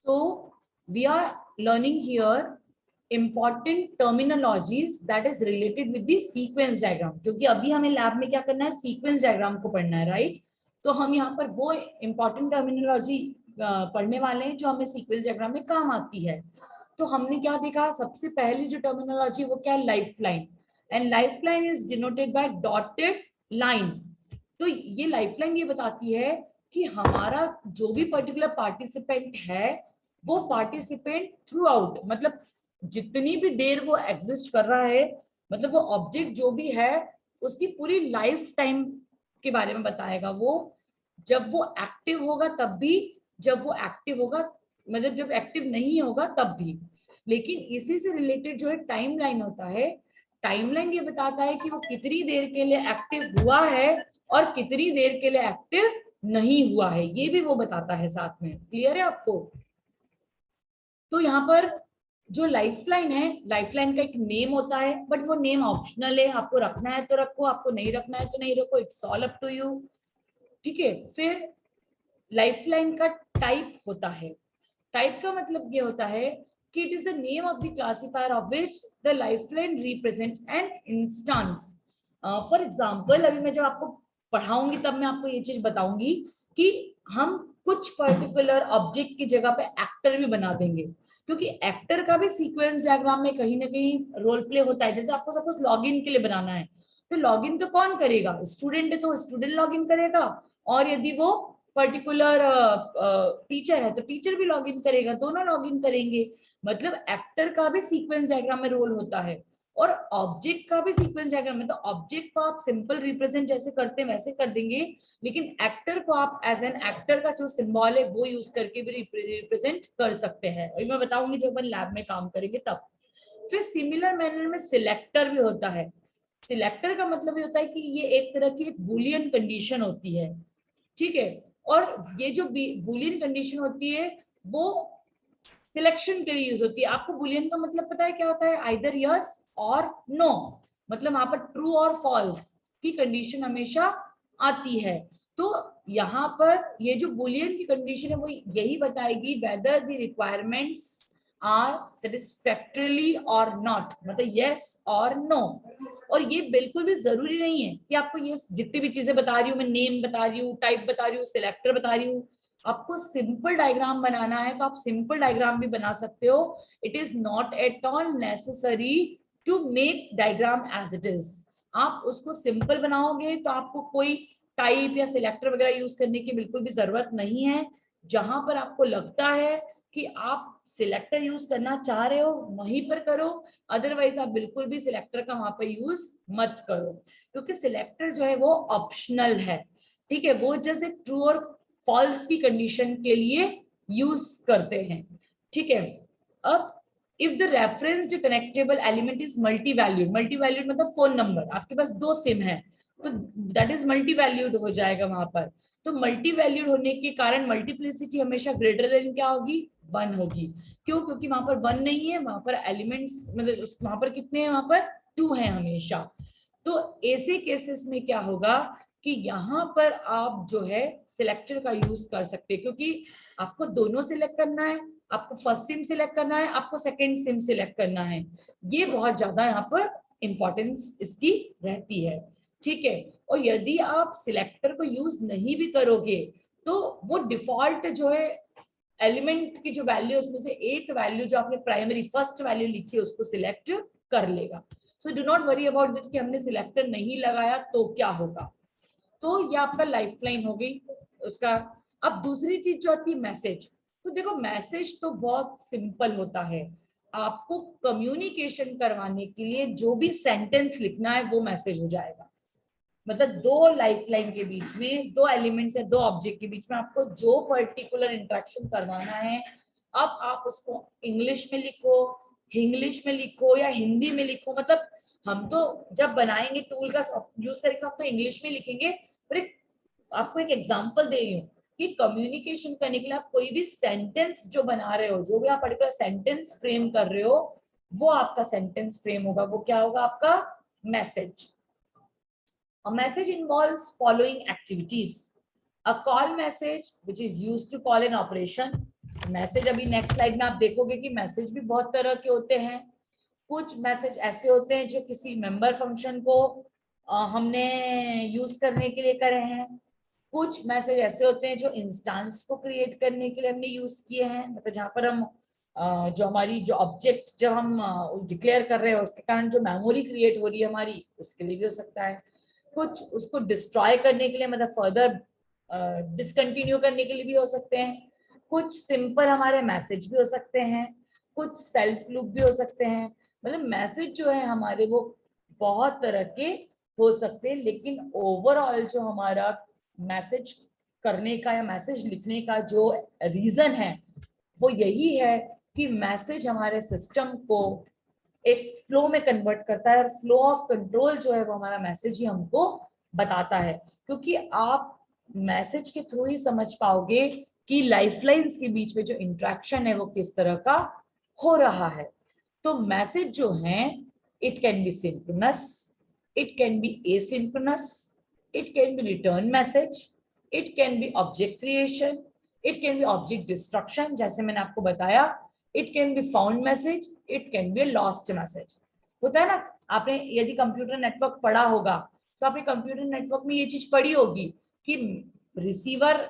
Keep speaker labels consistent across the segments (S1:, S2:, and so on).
S1: So we are learning here important terminologies that is related with the sequence diagram, क्योंकि अभी हमें lab में क्या करना है, सीक्वेंस डायग्राम को पढ़ना है, राइट। तो हम यहाँ पर वो important टर्मिनोलॉजी पढ़ने वाले हैं जो हमें सीक्वेंस डायग्राम में काम आती है। तो हमने क्या देखा, सबसे पहली जो टर्मिनोलॉजी वो क्या है, life line. And life line is denoted by dotted line. तो ये लाइफ लाइन ये बताती है कि हमारा जो भी पर्टिकुलर पार्टिसिपेंट है वो पार्टिसिपेंट थ्रू आउट, मतलब जितनी भी देर वो एग्जिस्ट कर रहा है, मतलब वो ऑब्जेक्ट जो भी है उसकी पूरी लाइफ टाइम के बारे में बताएगा। वो जब वो एक्टिव होगा तब भी, जब वो एक्टिव होगा मतलब जब एक्टिव नहीं होगा तब भी। लेकिन इसी से रिलेटेड जो है टाइमलाइन होता है, टाइमलाइन ये बताता है कि वो कितनी देर के लिए एक्टिव हुआ है और कितनी देर के लिए एक्टिव नहीं हुआ है, ये भी वो बताता है साथ में। क्लियर है आपको? तो यहाँ पर जो लाइफलाइन है, लाइफलाइन का एक नेम होता है, बट वो नेम ऑप्शनल है, आपको रखना है तो रखो, आपको नहीं रखना है तो नहीं रखो, it's all up to you. ठीक है। फिर लाइफलाइन का टाइप होता है। टाइप का मतलब ये होता है कि it is the name of the classifier of which the lifeline represent an instance. For example अभी मैं जब आपको पढ़ाऊंगी तब मैं आपको ये चीज बताऊंगी कि हम कुछ पर्टिकुलर ऑब्जेक्ट की जगह पे एक्टर भी बना देंगे, क्योंकि एक्टर का भी सीक्वेंस डायग्राम में कहीं ना कहीं रोल प्ले होता है। जैसे आपको सपोज लॉगिन के लिए बनाना है, तो लॉगिन तो कौन करेगा, स्टूडेंट है तो स्टूडेंट लॉगिन करेगा, और यदि वो पर्टिकुलर टीचर है तो टीचर भी लॉगिन करेगा, दोनों लॉगिन करेंगे। मतलब एक्टर का भी सीक्वेंस डायग्राम में रोल होता है और ऑब्जेक्ट का भी सीक्वेंस डायग्राम में। तो ऑब्जेक्ट को आप सिंपल रिप्रेजेंट जैसे करते हैं वैसे कर देंगे, लेकिन एक्टर को आप एज एन एक्टर का जो सिंबल है वो यूज करके भी रिप्रेजेंट कर सकते हैं, और मैं बताऊंगी जब अपन लैब में काम करेंगे तब। फिर सिमिलर मैनर में सिलेक्टर भी होता है। सिलेक्टर का मतलब ये होता है कि ये एक तरह की एक बुलियन कंडीशन होती है, ठीक है। और ये जो बुलियन कंडीशन होती है वो सिलेक्शन के लिए यूज होती है। आपको बुलियन का मतलब पता है क्या होता है, आइदर यस और नो, मतलब वहां पर ट्रू और फॉल्स की कंडीशन हमेशा आती है। तो यहाँ पर ये जो बुलियन की कंडीशन है वो यही बताएगी वेदर द रिक्वायरमेंट्स आर सेटिस्फैक्टरली और नॉट, मतलब यस और नो। और ये बिल्कुल भी जरूरी नहीं है कि आपको ये जितनी भी चीजें बता रही हूँ, मैं नेम बता रही हूँ, टाइप बता रही हूँ, सिलेक्टर बता रही हूँ, आपको सिंपल डायग्राम बनाना है तो आप सिंपल डायग्राम भी बना सकते हो। It is not at all necessary to make diagram as it is. आप उसको सिंपल बनाओगे तो आपको कोई टाइप या सिलेक्टर वगैरह यूज करने की बिल्कुल भी जरूरत नहीं है। जहां पर आपको लगता है कि आप सिलेक्टर यूज करना चाह रहे हो वहीं पर करो, अदरवाइज आप बिल्कुल भी सिलेक्टर का वहां पर यूज मत करो, क्योंकि सिलेक्टर जो है वो ऑप्शनल है। ठीक है, वो जस्ट एक ट्रू और फॉल्स की कंडीशन के लिए यूज करते हैं। ठीक है। अब if the referenced connectable element is multi valued, multi valued मतलब फोन नंबर, आपके पास दो सिम है तो दैट इज मल्टी वैल्यूड हो जाएगा वहां पर। तो मल्टी वैल्यूड होने के कारण मल्टीप्लिसिटी हमेशा ग्रेटर देन क्या होगी, 1 होगी। क्यों? क्योंकि वहां पर 1 नहीं है, वहां पर एलिमेंट्स मतलब वहां पर कितने हैं, वहां पर 2 है हमेशा। तो ऐसे केसेस में क्या होगा कि यहाँ पर आप जो है सिलेक्टर का यूज कर सकते हैं, क्योंकि आपको दोनों सिलेक्ट करना है, आपको फर्स्ट सिम सिलेक्ट करना है, आपको सेकंड सिम सिलेक्ट करना है। ये बहुत ज्यादा यहाँ पर इंपॉर्टेंस इसकी रहती है। ठीक है। और यदि आप सिलेक्टर को यूज नहीं भी करोगे तो वो डिफॉल्ट जो है एलिमेंट की जो वैल्यू है उसमें से एक वैल्यू जो आपने प्राइमरी फर्स्ट वैल्यू लिखी है उसको सिलेक्ट कर लेगा। So do not worry about that कि हमने सिलेक्टर नहीं लगाया तो क्या होगा। तो ये आपका लाइफलाइन हो गई उसका। अब दूसरी चीज जो आती है मैसेज। तो देखो मैसेज तो बहुत सिंपल होता है, आपको कम्युनिकेशन करवाने के लिए जो भी सेंटेंस लिखना है वो मैसेज हो जाएगा। मतलब दो लाइफलाइन के बीच में, दो एलिमेंट्स है, दो ऑब्जेक्ट के बीच में आपको जो पर्टिकुलर इंटरेक्शन करवाना है, अब आप उसको इंग्लिश में लिखो, इंग्लिश में लिखो या हिंदी में लिखो। मतलब हम तो जब बनाएंगे टूल का यूज करके हम तो इंग्लिश में लिखेंगे, पर आपको एक एग्जांपल दे रही हूँ कि कम्युनिकेशन करने के लिए आप कोई भी सेंटेंस जो बना रहे हो, जो भी आप पर्टिकुलर सेंटेंस फ्रेम कर रहे हो, वो आपका सेंटेंस फ्रेम होगा, वो क्या होगा, आपका message. A message involves following activities. A call message, which is used to call an operation. Message अभी नेक्स्ट स्लाइड में आप देखोगे कि मैसेज भी बहुत तरह के होते हैं। कुछ मैसेज ऐसे होते हैं जो किसी मेंबर फंक्शन को हमने यूज करने के लिए करे हैं। कुछ मैसेज ऐसे होते हैं जो इंस्टेंस को क्रिएट करने के लिए हमने यूज किए हैं, मतलब जहां पर हम जो हमारी जो ऑब्जेक्ट जब हम डिक्लेयर कर रहे हैं उसके कारण जो मेमोरी क्रिएट हो रही है हमारी, उसके लिए भी हो सकता है। कुछ उसको डिस्ट्रॉय करने के लिए, मतलब फर्दर डिसकंटिन्यू करने के लिए भी हो सकते हैं। कुछ सिंपल हमारे मैसेज भी हो सकते हैं, कुछ सेल्फ लूप भी हो सकते हैं। मतलब मैसेज जो है हमारे वो बहुत तरह के हो सकते हैं, लेकिन ओवरऑल जो हमारा मैसेज करने का या मैसेज लिखने का जो रीजन है वो यही है कि मैसेज हमारे सिस्टम को एक फ्लो में कन्वर्ट करता है, और फ्लो ऑफ कंट्रोल जो है वो हमारा मैसेज ही हमको बताता है। क्योंकि आप मैसेज के थ्रू ही समझ पाओगे कि लाइफलाइंस के बीच में जो इंटरेक्शन है वो किस तरह का हो रहा है। तो मैसेज जो है, it can be synchronous, it can be asynchronous, it can be return message, it can be object creation, it can be object destruction जैसे मैंने आपको बताया, it can be found message, it can be lost message. होता है ना, आपने यदि computer network पढ़ा होगा तो आपने कंप्यूटर नेटवर्क में ये चीज पढ़ी होगी कि रिसीवर,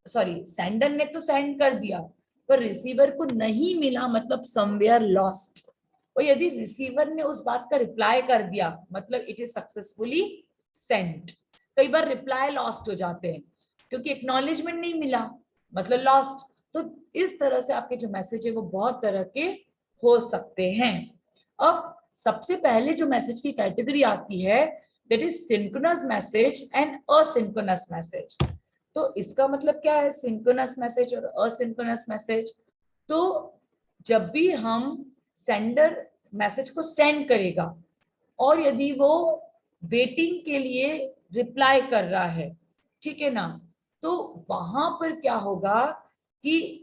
S1: सॉरी सेंडर ने तो सेंड कर दिया पर रिसीवर को नहीं मिला, मतलब समवेयर लॉस्ट। और यदि रिसीवर ने उस बात का रिप्लाई कर दिया मतलब इट इज सक्सेसफुली सेंट। कई बार रिप्लाई लॉस्ट हो जाते हैं क्योंकि एक्नॉलेजमेंट नहीं मिला, मतलब लॉस्ट। तो इस तरह से आपके जो मैसेज है वो बहुत तरह के हो सकते हैं। अब सबसे पहले जो मैसेज की कैटेगरी आती है that is synchronous message and asynchronous message. तो इसका मतलब क्या है सिंक्रोनस मैसेज और असिंक्रोनस मैसेज? तो जब भी हम सेंडर मैसेज को सेंड करेगा और यदि वो वेटिंग के लिए रिप्लाई कर रहा है, ठीक है ना, तो वहां पर क्या होगा कि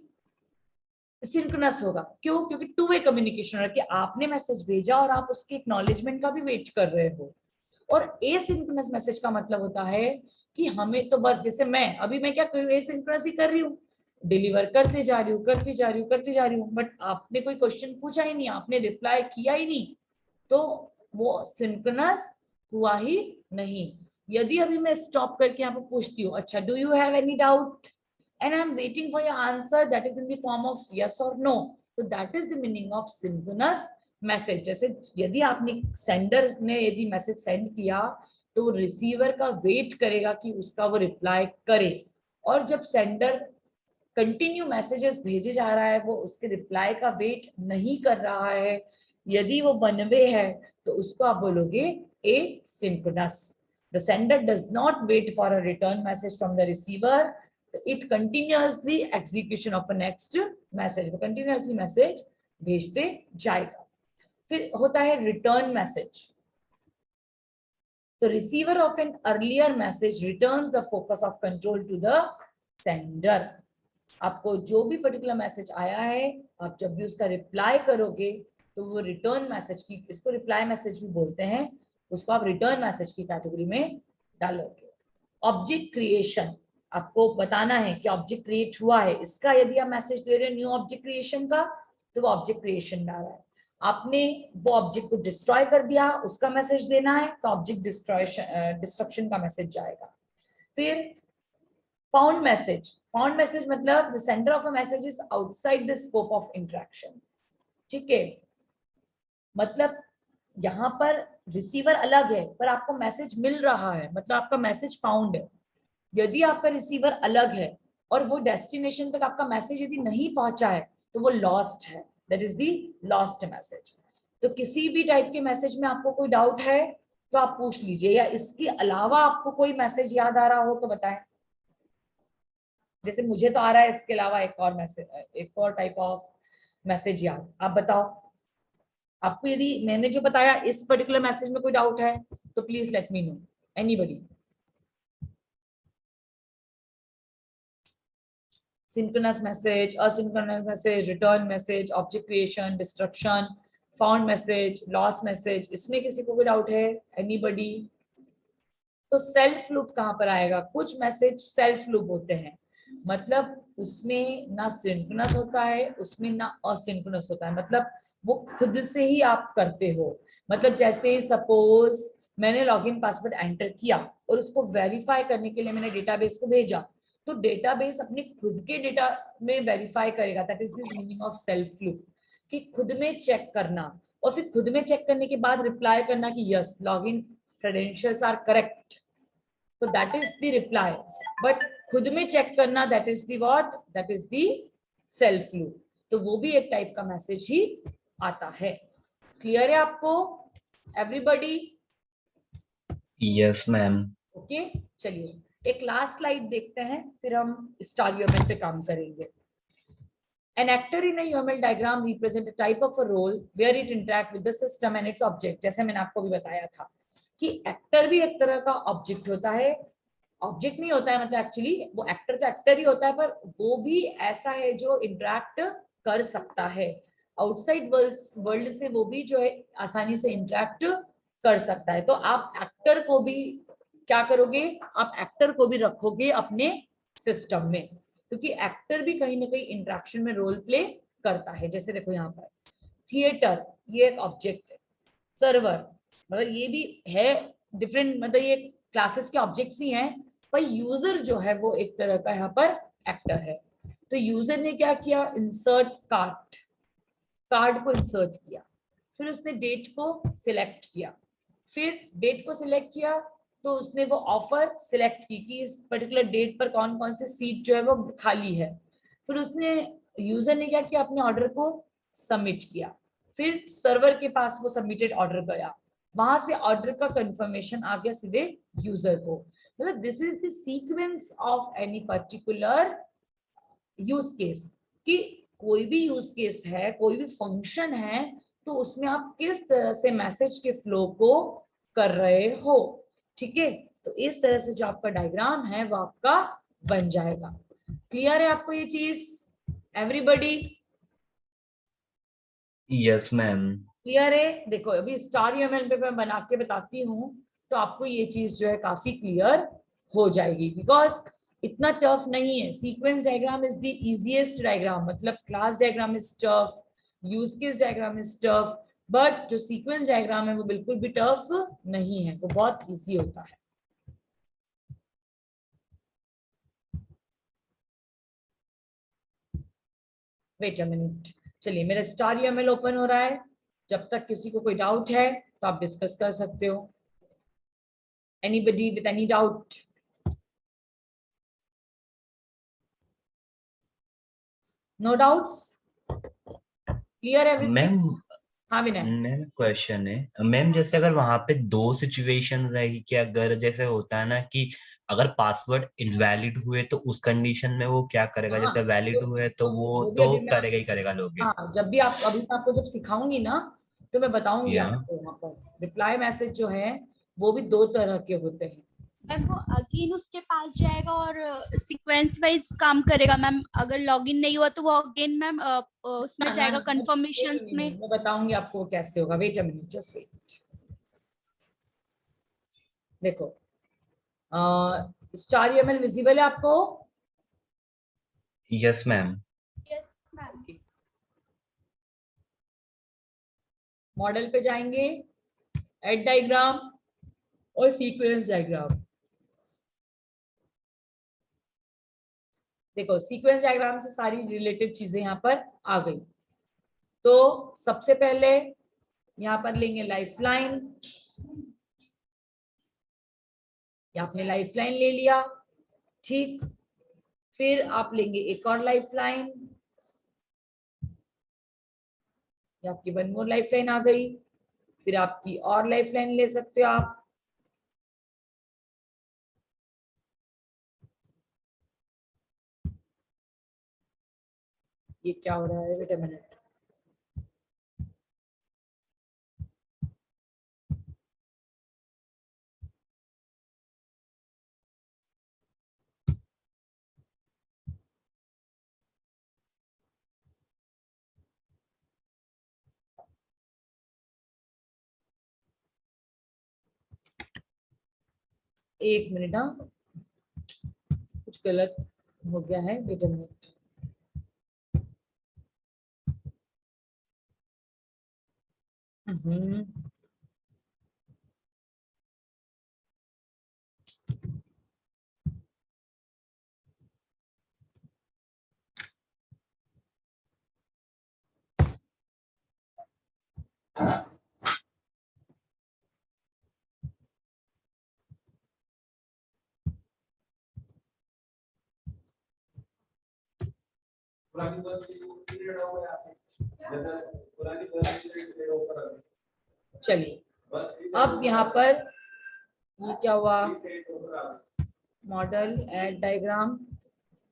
S1: सिंक्रोनस होगा। क्यों? क्योंकि टू वे कम्युनिकेशन हो रहा है कि आपने मैसेज भेजा और आप उसके एक्नॉलेजमेंट का भी वेट कर रहे हो। और एसिंक्रोनस मैसेज का मतलब होता है कि हमें तो बस, जैसे मैं क्या कर रही हूँ, एसिंक्रोनस ही कर रही हूँ, डिलीवर करते जा रही हूँ करती जा रही हूँ करती जा रही हूँ, बट आपने कोई क्वेश्चन पूछा ही नहीं, आपने रिप्लाई किया ही नहीं, तो वो सिंक्रोनस हुआ ही नहीं। यदि अभी मैं स्टॉप करके यहाँ पे पूछती हूँ, अच्छा do you have any doubt, and I'm waiting for your answer that is in the form of yes or no, so that is the meaning of synchronous message. जैसे यदि आपने सेंडर ने यदि मैसेज सेंड किया तो वो receiver का wait करेगा कि उसका वो रिप्लाई करे, और जब सेंडर कंटिन्यू मैसेजेस भेजे जा रहा है वो उसके रिप्लाई का वेट नहीं कर रहा है, यदि वो वन वे है तो उसको आप बोलोगे asynchronous. The sender does not wait for a return message from the receiver, it continuously execution of a next message, वो कंटिन्यूअसली मैसेज भेजते जाएगा। फिर होता है रिटर्न मैसेज। तो receiver of an earlier message returns the focus of control to the sender. आपको जो भी पर्टिकुलर मैसेज आया है, आप जब भी उसका रिप्लाई करोगे तो वो रिटर्न मैसेज की, इसको रिप्लाई मैसेज भी बोलते हैं, उसको आप रिटर्न मैसेज की कैटेगरी में डालोगे। ऑब्जेक्ट क्रिएशन, आपको बताना है कि ऑब्जेक्ट क्रिएट हुआ है, इसका यदि आप मैसेज दे रहे हो न्यू ऑब्जेक्ट क्रिएशन का, तो वो ऑब्जेक्ट क्रिएशन डाला है। आपने वो ऑब्जेक्ट को डिस्ट्रॉय कर दिया, उसका मैसेज देना है, तो ऑब्जेक्ट डिस्ट्रक्शन का मैसेज जाएगा। फिर फाउंड मैसेज, फाउंड मैसेज मतलब the sender of a message is outside the scope of interaction. ठीक है, मतलब यहाँ पर रिसीवर अलग है पर आपको मैसेज मिल रहा है, मतलब आपका मैसेज फाउंड है। यदि आपका रिसीवर अलग है और वो डेस्टिनेशन तक आपका मैसेज यदि नहीं पहुंचा है तो वो लॉस्ट है, that is the lost message. तो किसी भी टाइप के मैसेज में आपको कोई डाउट है तो आप पूछ लीजिए, या इसके अलावा आपको कोई मैसेज याद आ रहा हो तो बताएं। जैसे मुझे तो आ रहा है इसके अलावा एक और मैसेज, एक और टाइप ऑफ मैसेज याद, आप बताओ। आपको यदि मैंने जो बताया इस पर्टिकुलर मैसेज में कोई डाउट है तो please let me know, anybody. synchronous message, asynchronous message, return message, object creation, destruction, found message, lost message, इसमें किसी को कोई डाउट है? एनीबडी? तो सेल्फ लूप कहां पर आएगा? कुछ मैसेज सेल्फ लूप होते हैं, मतलब उसमें ना सिंक्रोनस होता है, उसमें ना असिंक्रोनस होता है, मतलब वो खुद से ही आप करते हो। मतलब जैसे सपोज मैंने लॉगिन पासवर्ड एंटर किया और उसको वेरीफाई करने के लिए मैंने डेटाबेस को भेजा, तो डेटाबेस अपने खुद के डेटा में वेरीफाई करेगा। That is the meaning of self loop, कि खुद में चेक करना, और फिर खुद में चेक करने के बाद रिप्लाई करना कि yes login credentials are correct, तो that is the reply. But खुद में चेक करना, that is the what, that is the self loop. तो वो भी एक टाइप का मैसेज ही आता है। क्लियर है आपको एवरीबॉडी?
S2: Yes ma'am.
S1: ओके, चलिए एक लास्ट स्लाइड देखते हैं, फिर हम स्टार यूएमएल पे काम करेंगे। An actor in a UML diagram represent a type of a role where it interact with the system and its object। जैसे मैंने आपको भी बताया था कि एक्टर भी एक तरह का ऑब्जेक्ट होता है, ऑब्जेक्ट नहीं होता है, मतलब एक्चुअली वो एक्टर तो एक्टर ही होता है, पर वो भी ऐसा है जो इंटरेक्ट कर सकता है आउटसाइड वर्ल्ड से, वो भी जो है आसानी से इंटरेक्ट कर सकता है। तो आप एक्टर को भी क्या करोगे, आप एक्टर को भी रखोगे अपने सिस्टम में, क्योंकि एक्टर भी कहीं ना कहीं इंटरेक्शन में रोल प्ले करता है। जैसे देखो यहाँ पर थिएटर, ये एक ऑब्जेक्ट है, सर्वर मतलब ये भी है, डिफरेंट मतलब ये क्लासेस के ऑब्जेक्ट्स ही हैं, पर यूजर जो है वो एक तरह का यहाँ पर एक्टर है। तो यूजर ने क्या किया, इंसर्ट कार्ड, कार्ड को इंसर्ट किया, फिर उसने डेट को सिलेक्ट किया, फिर डेट को सिलेक्ट किया तो उसने वो ऑफर सिलेक्ट की कि इस पर्टिकुलर डेट पर कौन कौन से सीट जो है वो खाली है, फिर उसने यूजर ने क्या किया, अपने ऑर्डर को सबमिट किया, फिर सर्वर के पास वो सबमिटेड ऑर्डर गया, वहां से ऑर्डर का कंफर्मेशन आ गया सीधे यूजर को। मतलब this is the sequence of any particular use case, कि कोई भी यूज केस है, कोई भी फंक्शन है, तो उसमें आप किस तरह से मैसेज के फ्लो को कर रहे हो। ठीक है, तो इस तरह से जो आपका डायग्राम है वो आपका बन जाएगा। क्लियर है आपको ये चीज एवरीबॉडी?
S2: Yes ma'am.
S1: क्लियर है? देखो अभी स्टार यूएमएल पे मैं बना के बताती हूँ, तो आपको ये चीज जो है काफी क्लियर हो जाएगी, बिकॉज इतना टफ नहीं है। Sequence diagram is the easiest diagram, मतलब class diagram is tough, use case diagram is tough, but जो सीक्वेंस डायग्राम है वो बिल्कुल भी टफ नहीं है, वो बहुत इजी होता है। वेट अ मिनट, चलिए मेरा स्टार यूएमएल ओपन हो रहा है, जब तक किसी को कोई डाउट है तो आप डिस्कस कर सकते हो। Anybody with any doubt? No doubts? Clear everything?
S2: Ma'am
S1: हाँ विनय।
S2: मैम क्वेश्चन है मैम, जैसे अगर वहां पे दो सिचुएशन रही कि अगर जैसे होता है ना कि अगर पासवर्ड इनवैलिड हुए तो उस कंडीशन में वो क्या करेगा,
S1: हाँ
S2: जैसे वैलिड हुए तो वो
S1: वो भी
S2: तो
S1: अभी मैं
S2: करेगा ही करेगा लोगे।
S1: हाँ जब भी आप अभी मैं आपको जब सिखाऊंगी ना, तो मैं बताऊंगी
S2: या
S1: आपको वहाँ पर रिप्लाई मैसेज जो है वो भी दो तरह के होते हैं।
S3: मैम वो अगेन उसके पास जाएगा और सीक्वेंस वाइज काम करेगा मैम। अगर लॉगिन नहीं हुआ तो वो अगेन मैम उसमें
S1: ना ना
S3: जाएगा
S1: ना
S3: कंफर्मेशंस
S1: नहीं,
S3: में।
S1: मैं बताऊंगी आपको वो कैसे होगा। Wait a minute, just wait. देखो स्टार यूएमएल विजिबल है आपको?
S2: Yes ma'am.
S3: Yes ma'am.
S1: Model पे जाएंगे, एड डायग्राम और सीक्वेंस डायग्राम। देखो सीक्वेंस डायग्राम से सारी रिलेटेड चीजें यहाँ पर आ गई। तो सबसे पहले यहाँ पर लेंगे लाइफलाइन, या आपने लाइफलाइन ले लिया, ठीक। फिर आप लेंगे एक और लाइफलाइन, या आपकी वन मोर लाइफलाइन आ गई, फिर आपकी और लाइफलाइन ले सकते हो आप। ये क्या हो रहा है, वेट अ मिनट। एक मिनट, हाँ कुछ गलत हो गया है, वेट अ मिनट। चलिए अब यहाँ पर ये क्या हुआ, model add diagram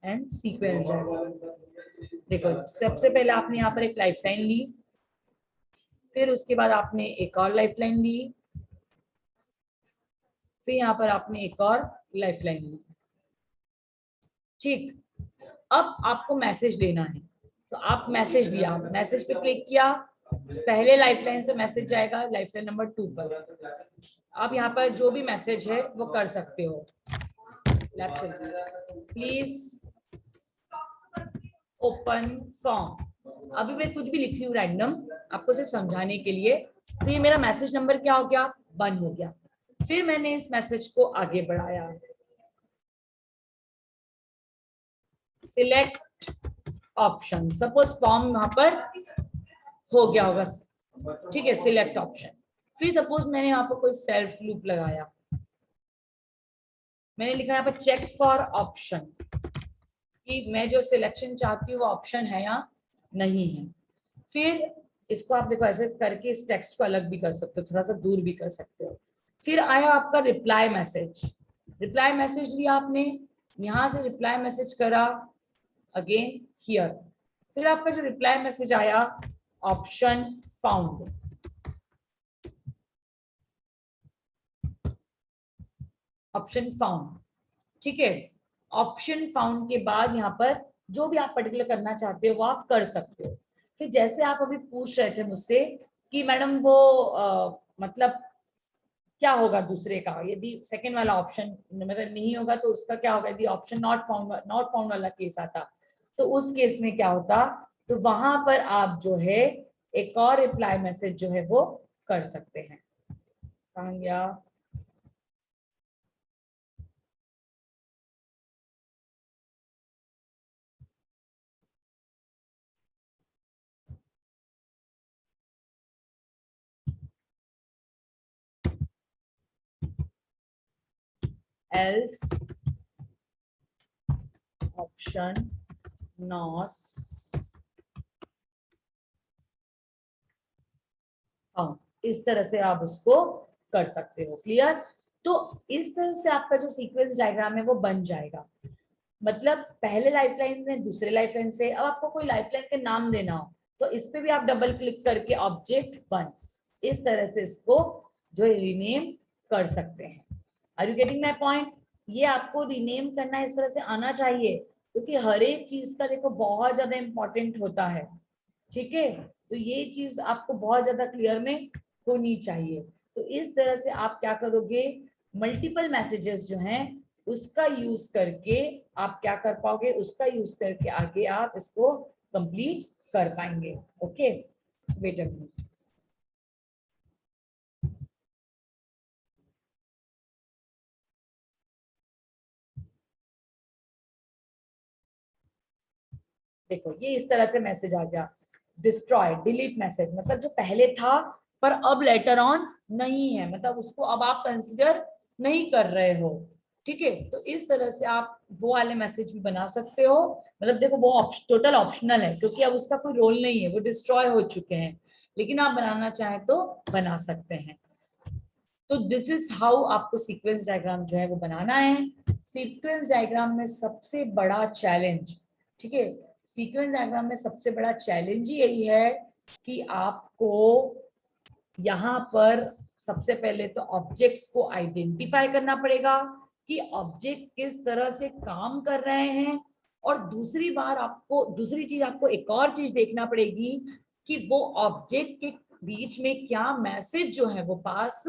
S1: and sequence diagram. देखो सबसे पहले आपने यहाँ पर एक लाइफलाइन ली, फिर उसके बाद आपने एक और लाइफलाइन ली, फिर यहाँ पर आपने एक और लाइफलाइन ली। ठीक, अब आपको मैसेज देना है, तो आप मैसेज दिया, मैसेज पे क्लिक किया, पहले लाइफलाइन से मैसेज जाएगा लाइफलाइन नंबर 2 पर। आप यहाँ पर जो भी मैसेज है वो कर सकते हो। Please open form. अभी मैं कुछ भी लिख रही हूँ रैंडम, आपको सिर्फ समझाने के लिए। तो ये मेरा मैसेज नंबर क्या हो गया, 1 हो गया। फिर मैंने इस मैसेज को आगे बढ़ाया, सिलेक्ट ऑप्शन। सपोज फॉर्म यहाँ पर हो गया होगा, ठीक है, सिलेक्ट ऑप्शन। फिर सपोज मैंने यहाँ पर कोई सेल्फ लूप लगाया, मैंने लिखा यहाँ पर चेक फॉर ऑप्शन, कि मैं जो सिलेक्शन चाहती हूँ वो ऑप्शन है या नहीं है। फिर इसको आप देखो ऐसे करके इस टेक्स्ट को अलग भी कर सकते हो, थोड़ा सा दूर भी कर सकते हो। फिर आया आपका रिप्लाई मैसेज, रिप्लाई मैसेज लिया आपने, यहाँ से रिप्लाई मैसेज करा अगेन हियर। फिर आपका जो रिप्लाई मैसेज आया, ऑप्शन फाउंड, ऑप्शन फाउंड, ठीक है। ऑप्शन फाउंड के बाद यहाँ पर जो भी आप पर्टिकुलर करना चाहते हो वो आप कर सकते हो। फिर जैसे आप अभी पूछ रहे थे मुझसे कि मैडम वो मतलब क्या होगा दूसरे का, यदि सेकंड वाला ऑप्शन मतलब नहीं होगा तो उसका क्या होगा, यदि ऑप्शन नॉट फाउंड वाला केस आता तो उस केस में क्या होता, तो वहां पर आप जो है एक और रिप्लाई मैसेज जो है वो कर सकते हैं। कहाँ गया, else option not found, इस तरह से आप उसको कर सकते हो। क्लियर? तो इस तरह से आपका जो सीक्वेंस डायग्राम है वो बन जाएगा। मतलब पहले लाइफलाइन में, दूसरे लाइफलाइन से, अब आपको कोई लाइफलाइन के नाम देना हो तो इस पे भी आप डबल क्लिक करके ऑब्जेक्ट 1 इस तरह से इसको जो रीनेम कर सकते हैं। Are you getting my point? ये आपको रीनेम करना इस तरह से आना चाहिए, क्योंकि हर एक चीज का देखो बहुत ज्यादा इंपॉर्टेंट होता है, ठीक है। तो ये चीज आपको बहुत ज्यादा क्लियर में होनी चाहिए। तो इस तरह से आप क्या करोगे, मल्टीपल मैसेजेस जो हैं उसका यूज करके आप क्या कर पाओगे, उसका यूज करके आगे आप इसको कंप्लीट कर पाएंगे। Okay, wait a minute. देखो ये इस तरह से मैसेज आ गया, डिस्ट्रॉय डिलीट मैसेज, मतलब जो पहले था पर अब लेटर ऑन नहीं है, मतलब उसको अब आप कंसिडर नहीं कर रहे हो, ठीक है। तो इस तरह से आप वो वाले मैसेज भी बना सकते हो। मतलब देखो वो टोटल ऑप्शनल है, क्योंकि अब उसका कोई रोल नहीं है, वो डिस्ट्रॉय हो चुके हैं, लेकिन आप बनाना चाहें तो बना सकते हैं। तो दिस इज हाउ आपको सीक्वेंस डायग्राम जो है वो बनाना है। सीक्वेंस डायग्राम में सबसे बड़ा चैलेंज, ठीक है, सीक्वेंस डायग्राम में सबसे बड़ा चैलेंज यही है कि आपको यहाँ पर सबसे पहले तो ऑब्जेक्ट्स को आइडेंटिफाई करना पड़ेगा कि ऑब्जेक्ट किस तरह से काम कर रहे हैं, और दूसरी चीज आपको एक और चीज देखना पड़ेगी कि वो ऑब्जेक्ट के बीच में क्या मैसेज जो है वो पास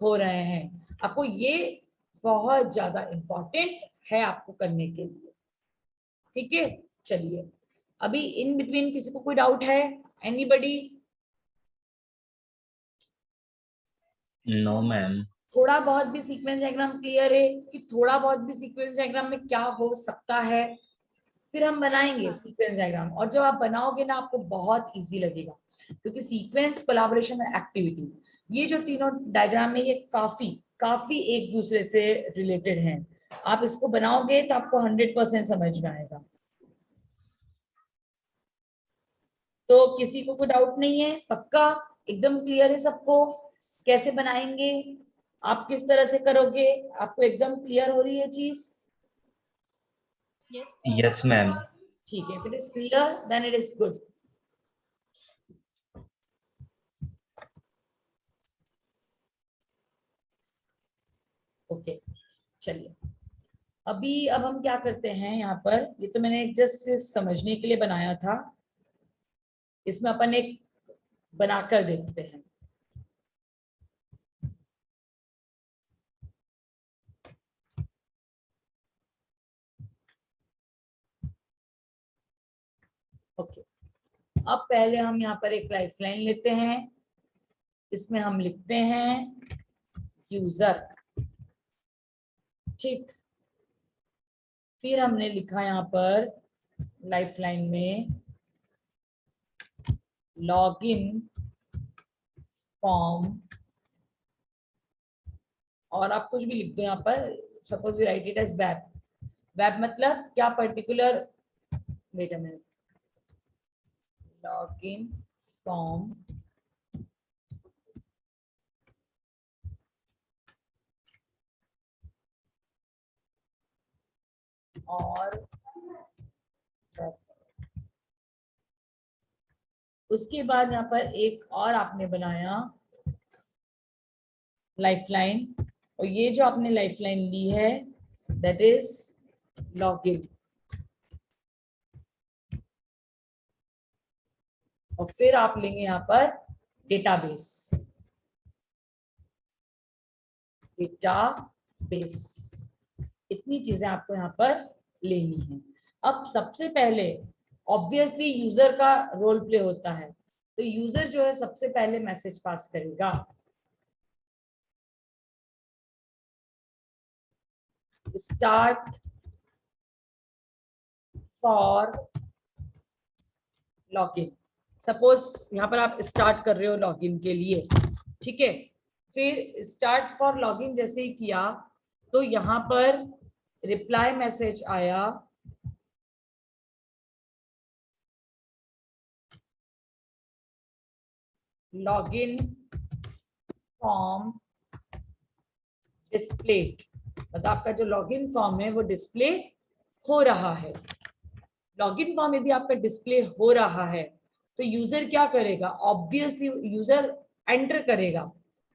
S1: हो रहे हैं। आपको ये बहुत ज्यादा इम्पोर्टेंट है आपको करने के लिए। ठीक है, चलिए अभी इन बिटवीन किसी को कोई डाउट है? एनीबडी?
S2: No ma'am.
S1: थोड़ा बहुत भी सीक्वेंस डायग्राम क्लियर है कि थोड़ा बहुत भी सीक्वेंस डायग्राम में क्या हो सकता है? फिर हम बनाएंगे सीक्वेंस डायग्राम, और जब आप बनाओगे ना आपको बहुत इजी लगेगा, क्योंकि सीक्वेंस, कोलैबोरेशन और एक्टिविटी, ये जो तीनों डायग्राम है ये काफी काफी एक दूसरे से रिलेटेड हैं। आप इसको बनाओगे तो आपको 100% समझ में आएगा। तो किसी को कोई डाउट नहीं है? पक्का एकदम क्लियर है सबको? कैसे बनाएंगे, आप किस तरह से करोगे, आपको एकदम क्लियर हो रही है चीज?
S2: Yes ma'am.
S1: ठीक है, if it is clear then it is good. Okay, चलिए अभी अब हम क्या करते हैं यहाँ पर, ये तो मैंने जस्ट समझने के लिए बनाया था, इसमें अपन एक बनाकर देखते हैं। ओके, अब पहले हम यहाँ पर एक लाइफलाइन लेते हैं, इसमें हम लिखते हैं यूजर, ठीक। फिर हमने लिखा यहाँ पर लाइफलाइन में लॉगिन फॉर्म, और आप कुछ भी लिख दो यहाँ पर, suppose we write it as web. Web मतलब क्या particular, wait a minute, login form और उसके बाद यहाँ पर एक और आपने बनाया लाइफलाइन, और ये जो आपने लाइफलाइन ली है दैट इज लॉगिन, और फिर आप लेंगे यहाँ पर डेटाबेस, डेटाबेस, इतनी चीजें आपको यहाँ पर लेनी है। अब सबसे पहले ऑब्वियसली यूजर का रोल प्ले होता है, तो यूजर जो है सबसे पहले मैसेज पास करेगा, स्टार्ट फॉर लॉगिन। सपोज यहाँ पर आप स्टार्ट कर रहे हो लॉगिन के लिए, ठीक है। फिर स्टार्ट फॉर लॉगिन जैसे ही किया तो यहाँ पर रिप्लाई मैसेज आया, लॉगिन फॉर्म डिस्प्लेड, मतलब आपका जो लॉगिन फॉर्म है वो डिस्प्ले हो रहा है। लॉगिन फॉर्म यदि आपका डिस्प्ले हो रहा है तो यूजर क्या करेगा, ऑब्वियसली यूजर एंटर करेगा।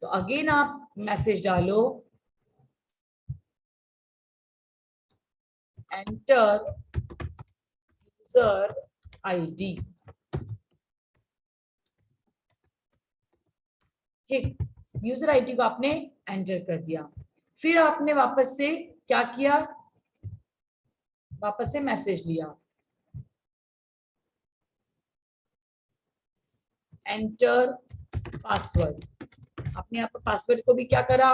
S1: तो अगेन आप मैसेज डालो एंटर यूजर आईडी, ठीक। यूजर आईडी को आपने एंटर कर दिया, फिर आपने वापस से क्या किया, वापस से मैसेज लिया एंटर पासवर्ड, आपने यहाँ पर पासवर्ड को भी क्या करा,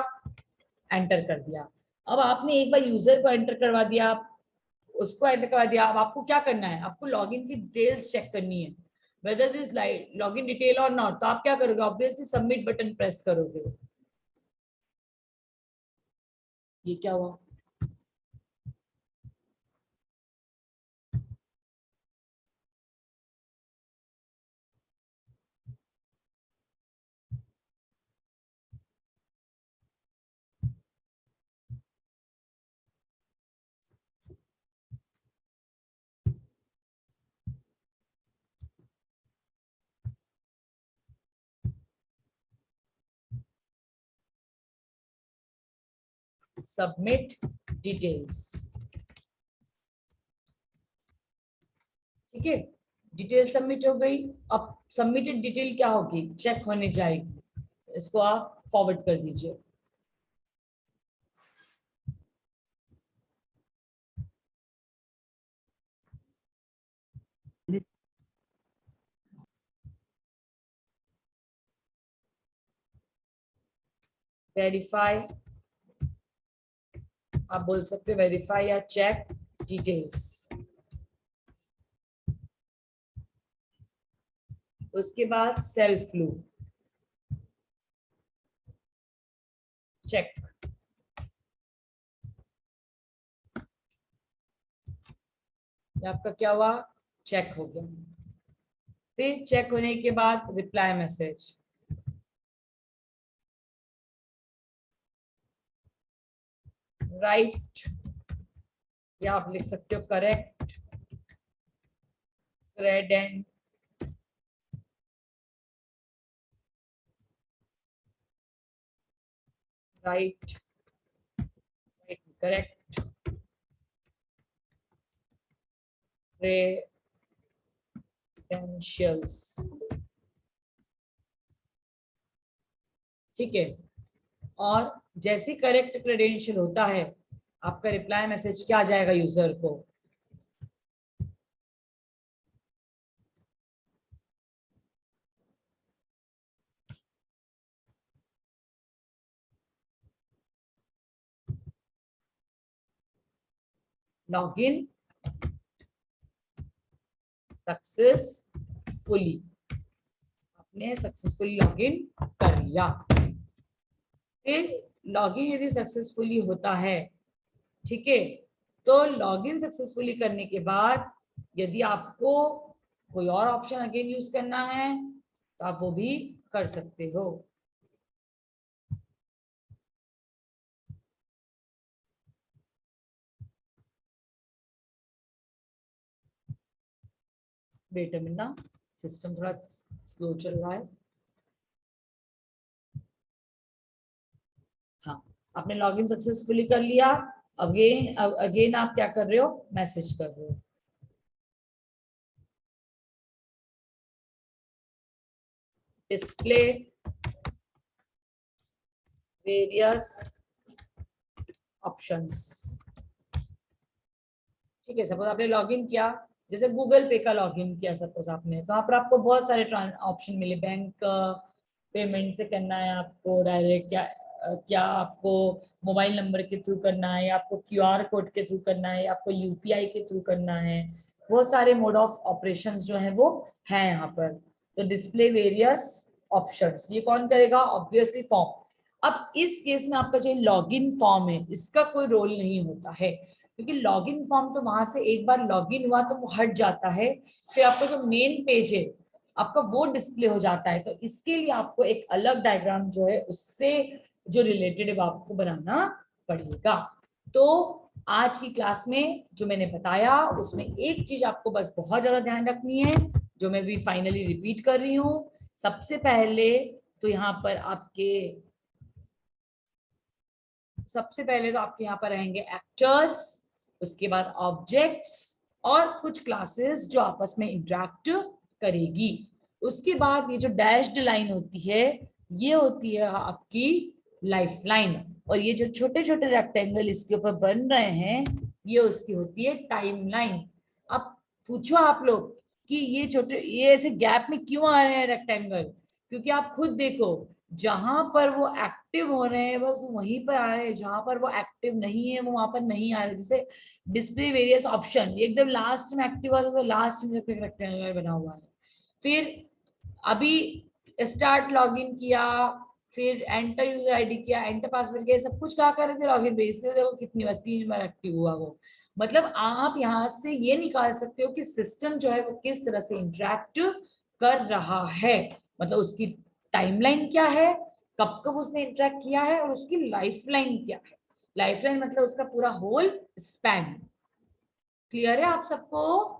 S1: एंटर कर दिया। अब आपने एक बार यूजर को एंटर करवा दिया, उसको एंटर करवा दिया, अब आपको क्या करना है, आपको लॉगिन की डिटेल्स चेक करनी है, वेदर दिस लॉगिन डिटेल और नॉट। तो आप क्या करोगे, ऑब्वियसली सबमिट बटन प्रेस करोगे। ये क्या हुआ, सबमिट डिटेल्स, ठीक है। डिटेल सबमिट हो गई। अब सबमिटेड डिटेल क्या होगी, चेक होने जाएगी, इसको आप फॉरवर्ड कर दीजिए। वेरीफाई, आप बोल सकते हो वेरीफाई या चेक डिटेल्स। उसके बाद सेल्फ लूप चेक, आपका क्या हुआ, चेक हो गया। फिर चेक होने के बाद रिप्लाई मैसेज, राइट, या आप लिख सकते हो correct, red and right, correct, credentials, ठीक है। और जैसे करेक्ट क्रेडेंशियल होता है आपका रिप्लाई मैसेज क्या आ जाएगा यूजर को, लॉगिन सक्सेसफुली, आपने सक्सेसफुली लॉगिन कर लिया। फिर लॉगिन यदि सक्सेसफुली होता है, ठीक है, तो लॉगिन सक्सेसफुली करने के बाद यदि आपको कोई और ऑप्शन अगेन यूज करना है तो आप वो भी कर सकते हो। वेट अ मिनट, सिस्टम थोड़ा स्लो चल रहा है। हाँ, आपने लॉगिन सक्सेसफुली कर लिया। अगेन आप क्या कर रहे हो, मैसेज कर रहे हो। डिस्प्ले वेरियस ऑप्शंस, ठीक है। सपोज आपने लॉगिन किया, जैसे गूगल पे का लॉगिन किया सपोज आपने, तो यहाँ पर आपको बहुत सारे ऑप्शन मिले, बैंक पेमेंट से करना है आपको डायरेक्ट, क्या आपको मोबाइल नंबर के थ्रू करना है, या आपको क्यूआर कोड के थ्रू करना है, या आपको यूपीआई के थ्रू करना है। बहुत सारे मोड ऑफ ऑपरेशंस जो है वो है यहाँ पर। तो डिस्प्ले वेरियस ऑप्शंस, ये कौन करेगा, ऑब्वियसली फॉर्म। अब इस केस में आपका जो लॉगिन फॉर्म है इसका कोई रोल नहीं होता है, क्योंकि लॉगिन फॉर्म तो वहां से एक बार लॉगिन हुआ तो वो हट जाता है, फिर आपका जो मेन पेज है आपका वो डिस्प्ले हो जाता है। तो इसके लिए आपको एक अलग डायग्राम जो है उससे जो रिलेटेड है आपको बनाना पड़ेगा। तो आज की क्लास में जो मैंने बताया उसमें एक चीज आपको बस बहुत ज्यादा ध्यान रखनी है, जो मैं भी फाइनली रिपीट कर रही हूँ। सबसे पहले तो यहाँ पर आपके यहाँ पर रहेंगे एक्टर्स, उसके बाद ऑब्जेक्ट्स और कुछ क्लासेस जो आपस में इंटरेक्ट करेगी। उसके बाद ये जो डैश्ड लाइन होती है ये होती है आपकी लाइफ लाइन, और ये जो छोटे छोटे रेक्टेंगल इसके ऊपर बन रहे हैं ये उसकी होती है टाइम लाइन। अब पूछो आप लोग कि ये ऐसे गैप में क्यों आ रहे हैं रेक्टेंगल, क्योंकि आप खुद देखो जहां पर वो एक्टिव हो रहे हैं बस वो वहीं पर आ रहे हैं, जहां पर वो एक्टिव नहीं है वो वहां पर नहीं आ रहे। जैसे डिस्प्ले वेरियस ऑप्शन एकदम लास्ट में एक्टिव हुआ तो लास्ट में रेक्टेंगल बना हुआ है। फिर अभी स्टार्ट लॉगिन किया, फिर एंटर यूजर आईडी किया, एंटर पासवर्ड किया, सब कुछ क्या कर रहे थे लॉगिन पे, इसलिए देखो कितनी बार 3 बार एक्टिव हुआ वो। मतलब आप यहाँ से ये निकाल सकते हो कि सिस्टम जो है वो किस तरह से इंटरेक्ट कर रहा है, मतलब उसकी टाइमलाइन क्या है, कब कब उसने इंटरेक्ट किया है, और उसकी लाइफलाइन क्या है। लाइफलाइन मतलब उसका पूरा होल स्पैन। क्लियर है आप सबको,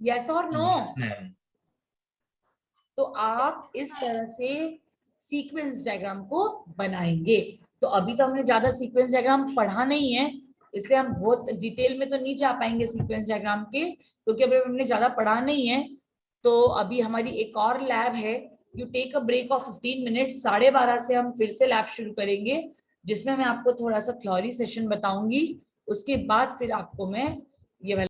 S1: यस और नो?
S2: Yes, ma'am.
S1: तो आप इस तरह से सीक्वेंस डायग्राम को बनाएंगे। तो अभी तो हमने ज्यादा सीक्वेंस डायग्राम पढ़ा नहीं है, इसलिए हम बहुत डिटेल में तो नहीं जा पाएंगे सीक्वेंस डायग्राम के, क्योंकि अभी हमने ज्यादा पढ़ा नहीं है। तो अभी हमारी एक और लैब है, you take a break of 15 minutes, 12:30 से हम फिर से लैब शुरू करेंगे जिसमें मैं आपको थोड़ा सा थ्योरी सेशन बताऊंगी। उसके बाद फिर आपको मैं ये वाला